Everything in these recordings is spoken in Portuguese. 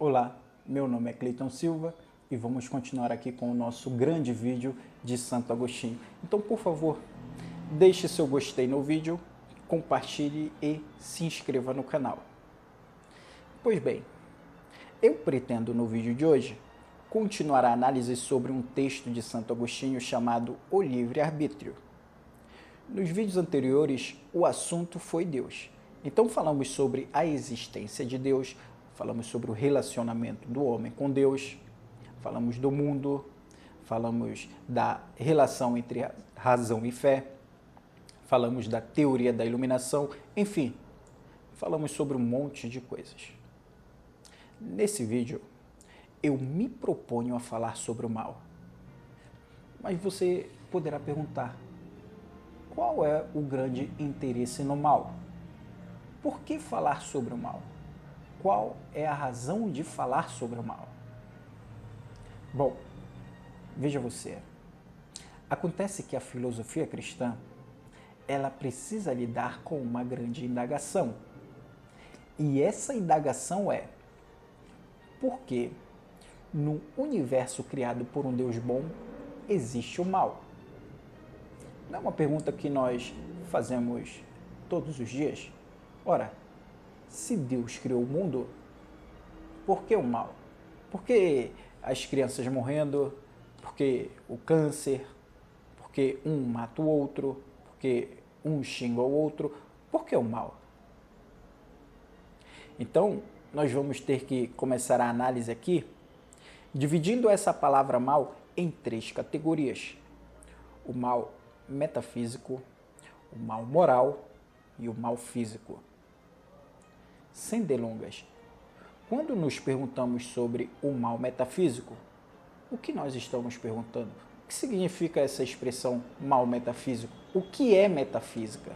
Olá, meu nome é Cleiton Silva e vamos continuar aqui com o nosso grande vídeo de Santo Agostinho. Então, por favor, deixe seu gostei no vídeo, compartilhe e se inscreva no canal. Pois bem, eu pretendo no vídeo de hoje continuar a análise sobre um texto de Santo Agostinho chamado O Livre-Arbítrio. Nos vídeos anteriores, o assunto foi Deus. Então falamos sobre a existência de Deus, falamos sobre o relacionamento do homem com Deus, falamos do mundo, falamos da relação entre razão e fé, falamos da teoria da iluminação, enfim, falamos sobre um monte de coisas. Nesse vídeo, eu me proponho a falar sobre o mal. Mas você poderá perguntar, qual é o grande interesse no mal? Por que falar sobre o mal? Qual é a razão de falar sobre o mal? Bom, veja você. Acontece que a filosofia cristã, ela precisa lidar com uma grande indagação. E essa indagação é: por que no universo criado por um Deus bom existe o mal? Não é uma pergunta que nós fazemos todos os dias? Ora, se Deus criou o mundo, por que o mal? Por que as crianças morrendo? Por que o câncer? Por que um mata o outro? Por que um xinga o outro? Por que o mal? Então, nós vamos ter que começar a análise aqui, dividindo essa palavra mal em três categorias: o mal metafísico, o mal moral e o mal físico. Sem delongas, quando nos perguntamos sobre o mal metafísico, o que nós estamos perguntando? O que significa essa expressão mal metafísico? O que é metafísica?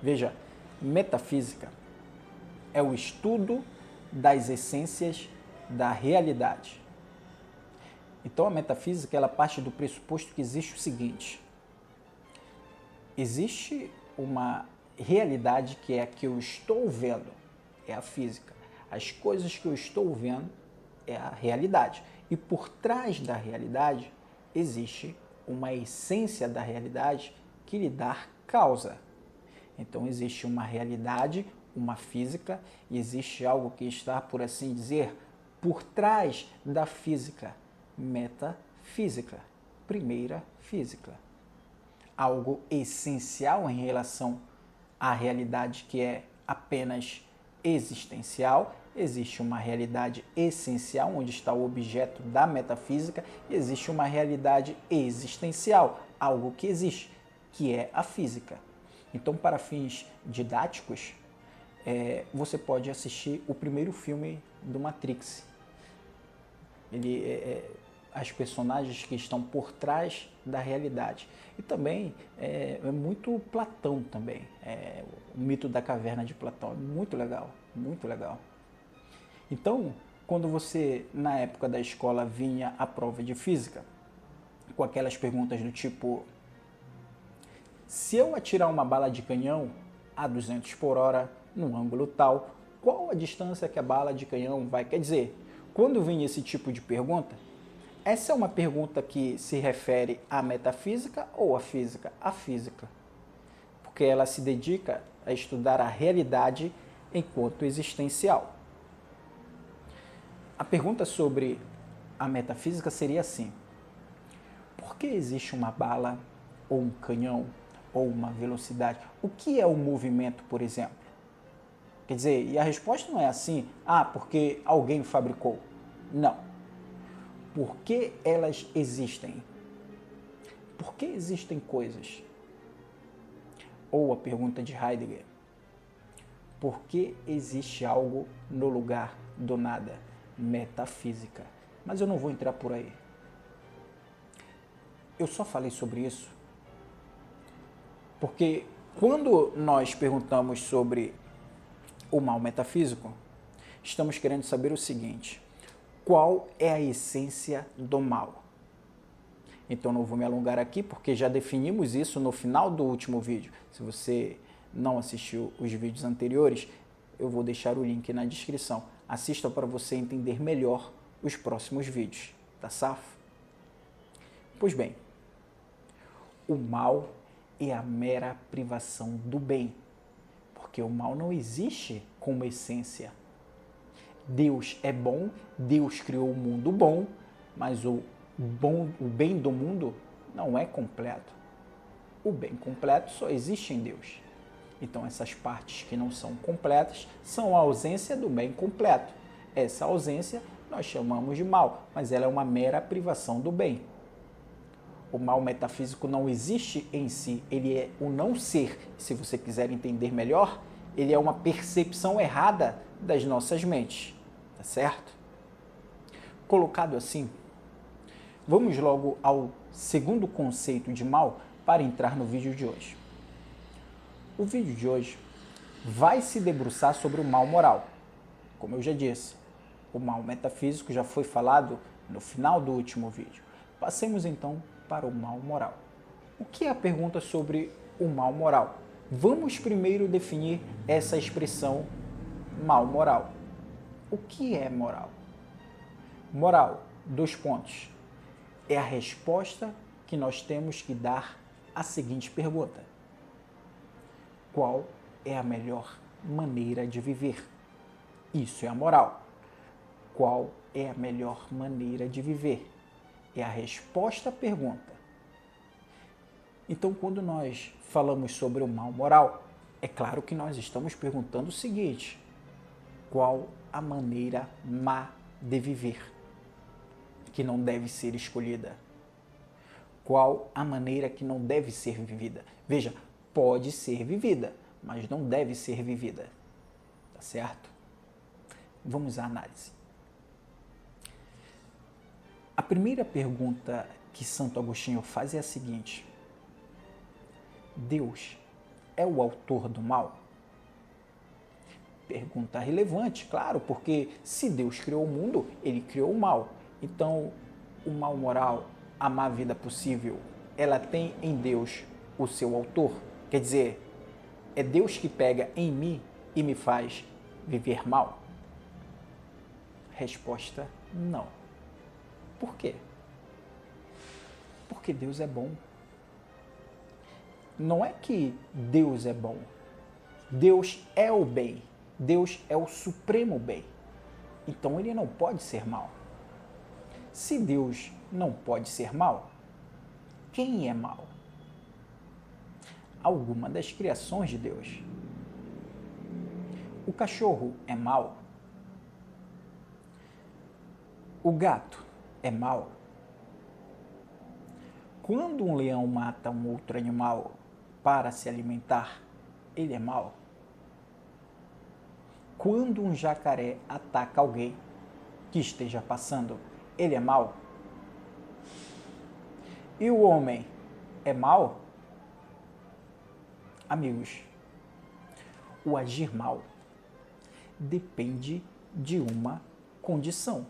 Veja, metafísica é o estudo das essências da realidade. Então a metafísica ela parte do pressuposto que existe o seguinte: existe uma realidade que é a que eu estou vendo, é a física. As coisas que eu estou vendo é a realidade. E por trás da realidade existe uma essência da realidade que lhe dá causa. Então existe uma realidade, uma física, e existe algo que está, por assim dizer, por trás da física. Metafísica, primeira física. Algo essencial em relação à realidade que é apenas existencial. Existe uma realidade essencial, onde está o objeto da metafísica, e existe uma realidade existencial, algo que existe, que é a física. Então, para fins didáticos, você pode assistir o primeiro filme do Matrix. As personagens que estão por trás da realidade. E também é muito Platão também. O mito da caverna de Platão. Muito legal, muito legal. Então, quando você, na época da escola, vinha a prova de física, com aquelas perguntas do tipo: se eu atirar uma bala de canhão a 200 por hora, num ângulo tal, qual a distância que a bala de canhão vai? Quer dizer, quando vinha esse tipo de pergunta, essa é uma pergunta que se refere à metafísica ou à física? À física. Porque ela se dedica a estudar a realidade enquanto existencial. A pergunta sobre a metafísica seria assim: por que existe uma bala, ou um canhão, ou uma velocidade? O que é o movimento, por exemplo? Quer dizer, e a resposta não é assim: porque alguém fabricou. Não. Por que elas existem? Por que existem coisas? Ou a pergunta de Heidegger: por que existe algo no lugar do nada? Metafísica. Mas eu não vou entrar por aí. Eu só falei sobre isso porque quando nós perguntamos sobre o mal metafísico, estamos querendo saber o seguinte: qual é a essência do mal? Então não vou me alongar aqui, porque já definimos isso no final do último vídeo. Se você não assistiu os vídeos anteriores, eu vou deixar o link na descrição. Assista para você entender melhor os próximos vídeos, tá safo? Pois bem, o mal é a mera privação do bem, porque o mal não existe como essência. Deus é bom, Deus criou o mundo bom, mas o bem do mundo não é completo. O bem completo só existe em Deus. Então essas partes que não são completas são a ausência do bem completo. Essa ausência nós chamamos de mal, mas ela é uma mera privação do bem. O mal metafísico não existe em si, ele é o não ser. Se você quiser entender melhor, ele é uma percepção errada das nossas mentes, tá certo? Colocado assim, vamos logo ao segundo conceito de mal para entrar no vídeo de hoje. O vídeo de hoje vai se debruçar sobre o mal moral. Como eu já disse, o mal metafísico já foi falado no final do último vídeo. Passemos então para o mal moral. O que é a pergunta sobre o mal moral? Vamos primeiro definir essa expressão mal moral. O que é moral? Moral, dois pontos. É a resposta que nós temos que dar à seguinte pergunta: qual é a melhor maneira de viver? Isso é a moral. Qual é a melhor maneira de viver? É a resposta à pergunta. Então, quando nós falamos sobre o mal moral, é claro que nós estamos perguntando o seguinte: qual a maneira má de viver, que não deve ser escolhida? Qual a maneira que não deve ser vivida? Veja, pode ser vivida, mas não deve ser vivida. Tá certo? Vamos à análise. A primeira pergunta que Santo Agostinho faz é a seguinte: Deus é o autor do mal? Pergunta relevante, claro, porque se Deus criou o mundo, ele criou o mal. Então, o mal moral, a má vida possível, ela tem em Deus o seu autor? Quer dizer, é Deus que pega em mim e me faz viver mal? Resposta: não. Por quê? Porque Deus é bom. Não é que Deus é bom. Deus é o bem. Deus é o supremo bem. Então ele não pode ser mal. Se Deus não pode ser mal, quem é mal? Alguma das criações de Deus. O cachorro é mal? O gato é mal? Quando um leão mata um outro animal para se alimentar, ele é mal? Quando um jacaré ataca alguém que esteja passando, ele é mal? E o homem é mal? Amigos, o agir mal depende de uma condição.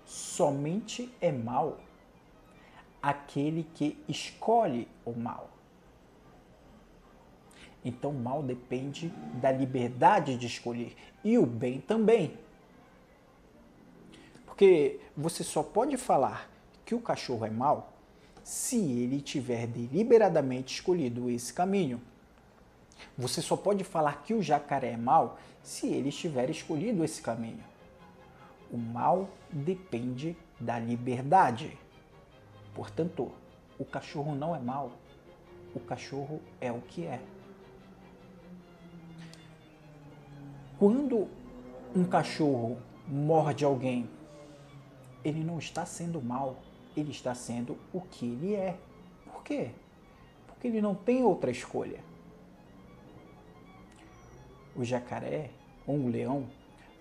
Somente é mal aquele que escolhe o mal. Então, o mal depende da liberdade de escolher. E o bem também. Porque você só pode falar que o cachorro é mau se ele tiver deliberadamente escolhido esse caminho. Você só pode falar que o jacaré é mau se ele estiver escolhido esse caminho. O mal depende da liberdade. Portanto, o cachorro não é mau. O cachorro é o que é. Quando um cachorro morde alguém, ele não está sendo mau, ele está sendo o que ele é. Por quê? Porque ele não tem outra escolha. O jacaré ou um leão,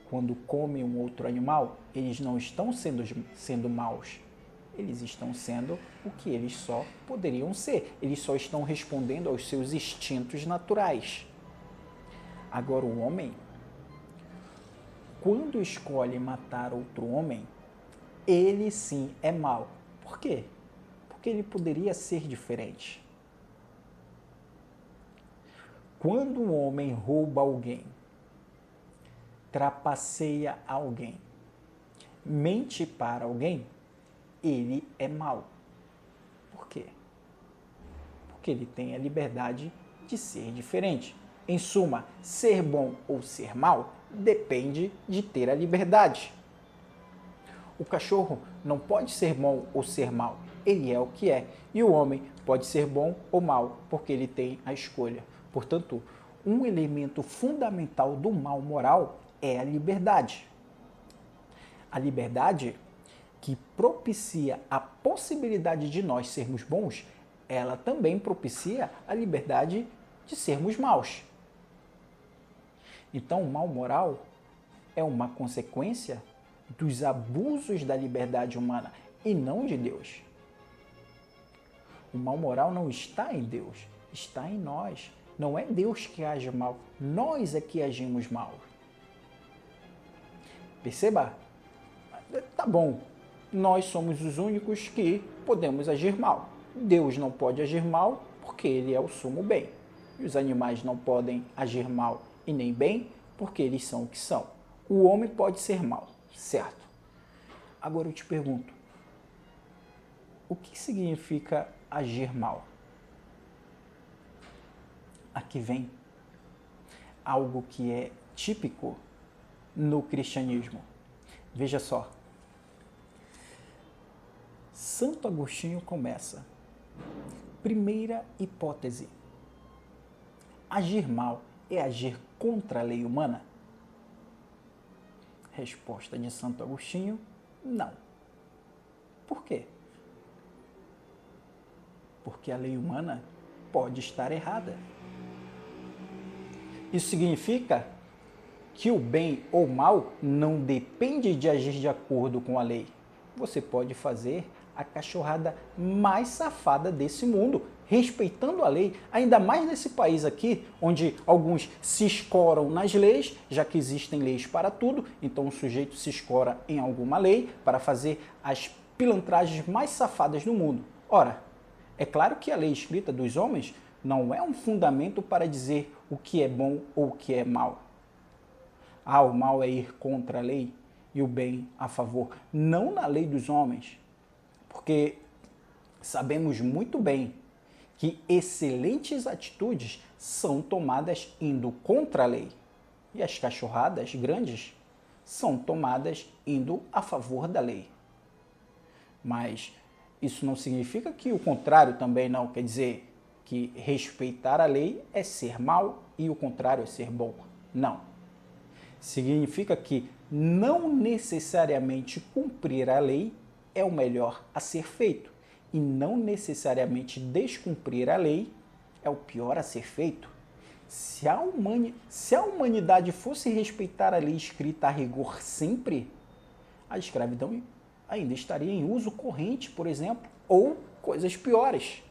quando come um outro animal, eles não estão sendo maus. Eles estão sendo o que eles só poderiam ser. Eles só estão respondendo aos seus instintos naturais. Agora o homem, quando escolhe matar outro homem, ele sim é mau. Por quê? Porque ele poderia ser diferente. Quando um homem rouba alguém, trapaceia alguém, mente para alguém, ele é mau. Por quê? Porque ele tem a liberdade de ser diferente. Em suma, ser bom ou ser mau depende de ter a liberdade. O cachorro não pode ser bom ou ser mau, ele é o que é. E o homem pode ser bom ou mau, porque ele tem a escolha. Portanto, um elemento fundamental do mal moral é a liberdade. A liberdade que propicia a possibilidade de nós sermos bons, ela também propicia a liberdade de sermos maus. Então, o mal moral é uma consequência dos abusos da liberdade humana e não de Deus. O mal moral não está em Deus, está em nós. Não é Deus que age mal, nós é que agimos mal. Perceba? Tá bom, nós somos os únicos que podemos agir mal. Deus não pode agir mal porque ele é o sumo bem. E os animais não podem agir mal e nem bem porque eles são o que são. O homem pode ser mal, certo? Agora eu te pergunto, o que significa agir mal? Aqui vem algo que é típico no cristianismo. Veja só. Santo Agostinho começa. Primeira hipótese. Agir mal é agir contra a lei humana? Resposta de Santo Agostinho, não. Por quê? Porque a lei humana pode estar errada. Isso significa que o bem ou o mal não depende de agir de acordo com a lei. Você pode fazer a cachorrada mais safada desse mundo, respeitando a lei, ainda mais nesse país aqui, onde alguns se escoram nas leis, já que existem leis para tudo, então o sujeito se escora em alguma lei para fazer as pilantragens mais safadas do mundo. Ora, é claro que a lei escrita dos homens não é um fundamento para dizer o que é bom ou o que é mal. Ah, o mal é ir contra a lei e o bem a favor. Não na lei dos homens, porque sabemos muito bem que excelentes atitudes são tomadas indo contra a lei. E as cachorradas grandes são tomadas indo a favor da lei. Mas isso não significa que o contrário também não. Quer dizer que respeitar a lei é ser mal e o contrário é ser bom. Não. Significa que não necessariamente cumprir a lei é o melhor a ser feito. E não necessariamente descumprir a lei é o pior a ser feito. Se a humanidade fosse respeitar a lei escrita a rigor sempre, a escravidão ainda estaria em uso corrente, por exemplo, ou coisas piores.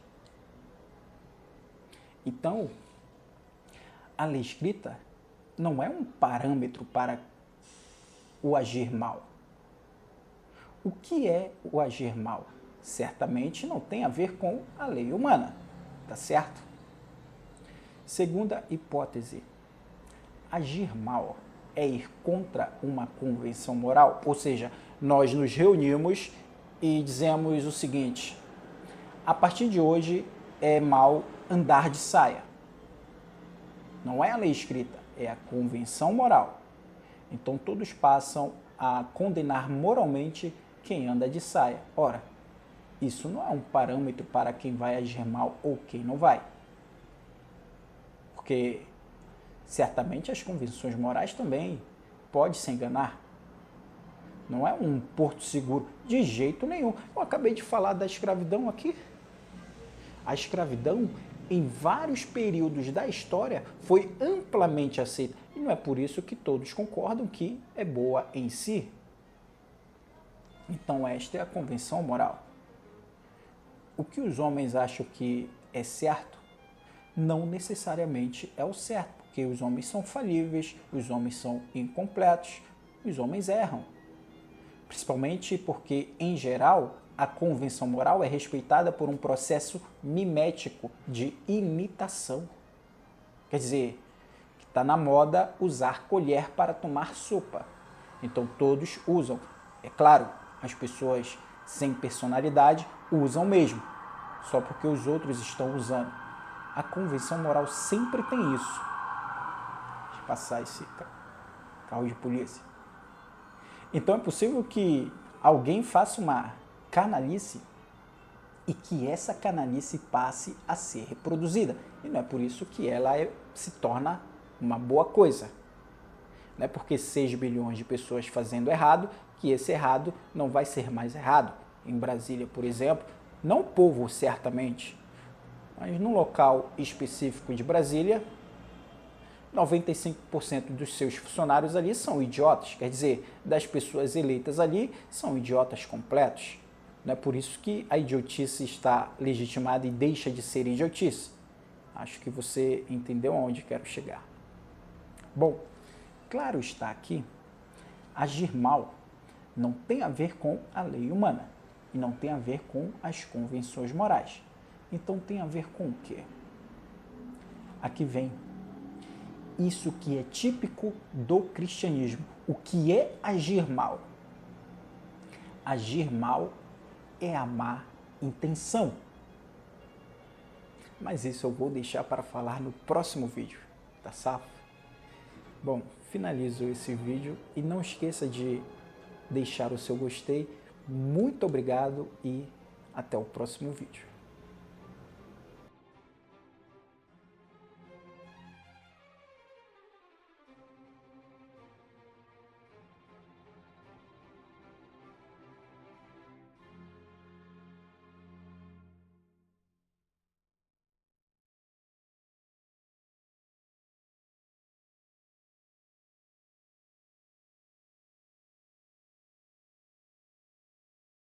Então, a lei escrita não é um parâmetro para o agir mal. O que é o agir mal? Certamente não tem a ver com a lei humana, tá certo? Segunda hipótese, agir mal é ir contra uma convenção moral, ou seja, nós nos reunimos e dizemos o seguinte: a partir de hoje é mal andar de saia. Não é a lei escrita, é a convenção moral. Então todos passam a condenar moralmente quem anda de saia. Ora, isso não é um parâmetro para quem vai agir mal ou quem não vai. Porque certamente as convenções morais também podem se enganar. Não é um porto seguro de jeito nenhum. Eu acabei de falar da escravidão aqui. A escravidão, em vários períodos da história, foi amplamente aceita. E não é por isso que todos concordam que é boa em si. Então esta é a convenção moral. O que os homens acham que é certo, não necessariamente é o certo, porque os homens são falíveis, os homens são incompletos, os homens erram. Principalmente porque, em geral, a convenção moral é respeitada por um processo mimético de imitação. Quer dizer, que Está na moda usar colher para tomar sopa. Então todos usam. É claro, as pessoas sem personalidade usam mesmo, só porque os outros estão usando. A convenção moral sempre tem isso. Deixa eu passar esse carro de polícia. Então é possível que alguém faça uma canalice e que essa canalice passe a ser reproduzida. E não é por isso que ela se torna uma boa coisa. Não é porque 6 bilhões de pessoas fazendo errado que esse errado não vai ser mais errado. Em Brasília, por exemplo, não o povo certamente, mas num local específico de Brasília, 95% dos seus funcionários ali são idiotas. Quer dizer, das pessoas eleitas ali, são idiotas completos. Não é por isso que a idiotice está legitimada e deixa de ser idiotice. Acho que você entendeu aonde quero chegar. Bom, claro está aqui, agir mal não tem a ver com a lei humana e não tem a ver com as convenções morais. Então tem a ver com o quê? Aqui vem isso que é típico do cristianismo. O que é agir mal? Agir mal é a má intenção. Mas isso eu vou deixar para falar no próximo vídeo, tá certo? Bom, finalizo esse vídeo e não esqueça de deixar o seu gostei. Muito obrigado e até o próximo vídeo.